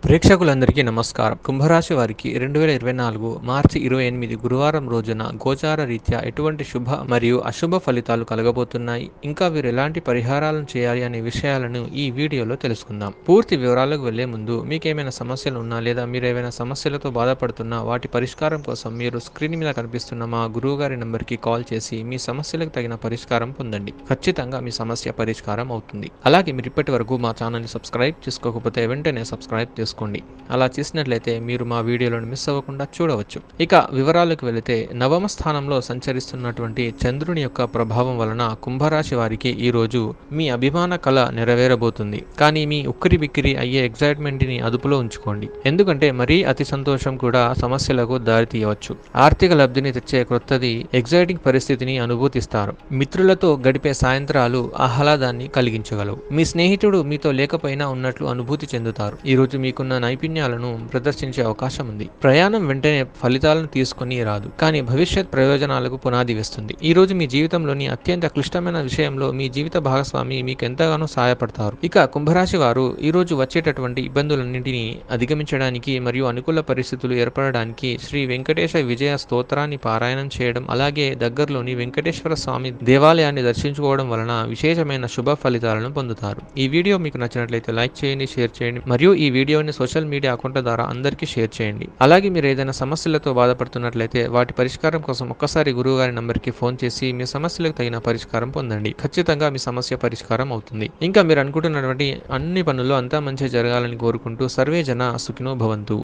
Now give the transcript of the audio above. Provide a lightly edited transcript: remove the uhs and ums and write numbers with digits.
ప్రేక్షకులందరికీ నమస్కారం. కుంభరాశి వారికి 2024 మార్చి 28 గురువారం రోజున గోచార రీత్యా ఎటువంటి శుభ మరియు అశుభ ఫలితాలు కలగబోతున్నాయి, ఇంకా వీరు ఎలాంటి పరిహారాలను చేయాలి అనే విషయాలను ఈ వీడియోలో తెలుసుకుందాం. పూర్తి వివరాలకు వెళ్లే ముందు మీకేమైనా సమస్యలు ఉన్నా లేదా మీరు ఏవైనా సమస్యలతో బాధపడుతున్నా వాటి పరిష్కారం కోసం మీరు స్క్రీన్ మీద కనిపిస్తున్న మా గురువు గారి నంబర్కి కాల్ చేసి మీ సమస్యలకు తగిన పరిష్కారం పొందండి. ఖచ్చితంగా మీ సమస్య పరిష్కారం అవుతుంది. అలాగే మీరు ఇప్పటి వరకు మా ఛానల్ని సబ్స్క్రైబ్ చేసుకోకపోతే వెంటనే సబ్స్క్రైబ్ చేసుకోండి. అలా చేసినట్లయితే మీరు మా వీడియోలను మిస్ అవ్వకుండా చూడవచ్చు. ఇక వివరాలకు వెళితే, నవమ స్థానంలో సంచరిస్తున్నటువంటి చంద్రుని యొక్క ప్రభావం వలన కుంభరాశి వారికి ఈ రోజు మీ అభిమాన కళ నెరవేరబోతుంది. కానీ మీ ఉక్కిరి బిక్కిరి అయ్యే ఎగ్జైట్మెంట్ ని అదుపులో ఉంచుకోండి. ఎందుకంటే మరీ అతి సంతోషం కూడా సమస్యలకు దారి తీయవచ్చు. ఆర్థిక లబ్ధిని తెచ్చే క్రొత్తది ఎగ్జైటింగ్ పరిస్థితిని అనుభూతిస్తారు. మిత్రులతో గడిపే సాయంత్రాలు ఆహ్లాదాన్ని కలిగించగలవు. మీ స్నేహితుడు మీతో లేకపోయినా ఉన్నట్లు అనుభూతి చెందుతారు. ఈ రోజు మీకున్న నైపుణ్యాలను ప్రదర్శించే అవకాశం ఉంది. ప్రయాణం వెంటనే ఫలితాలను తీసుకొని రాదు, కానీ భవిష్యత్ ప్రయోజనాలకు పునాది వేస్తుంది. ఈ రోజు మీ జీవితంలోని అత్యంత క్లిష్టమైన విషయంలో మీ జీవిత భాగస్వామి మీకు ఎంతగానో సహాయపడతారు. ఇక కుంభరాశి వారు ఈ రోజు వచ్చేటటువంటి ఇబ్బందులన్నింటినీ అధిగమించడానికి మరియు అనుకూల పరిస్థితులు ఏర్పడడానికి శ్రీ వెంకటేశ విజయ స్తోత్రాన్ని పారాయణం చేయడం, అలాగే దగ్గరలోని వెంకటేశ్వర స్వామి దేవాలయాన్ని దర్శించుకోవడం వలన విశేషమైన శుభ ఫలితాలను పొందుతారు. ఈ వీడియో మీకు నచ్చినట్లయితే లైక్ చేయండి, షేర్ చేయండి మరియు ఈ వీడియోని సోషల్ మీడియా అకౌంట్ ద్వారా అందరికీ షేర్ చేయండి. అలాగే మీరు ఏదైనా సమస్యలతో బాధపడుతున్నట్లయితే వాటి పరిష్కారం కోసం ఒక్కసారి గురువు గారి నంబర్కి ఫోన్ చేసి మీ సమస్యలకు తగిన పరిష్కారం పొందండి. ఖచ్చితంగా మీ సమస్య పరిష్కారం అవుతుంది. ఇంకా మీరు అనుకుంటున్నటువంటి అన్ని పనుల్లో అంతా మంచి జరగాలని కోరుకుంటూ సర్వే జన సుఖినో భవంతు.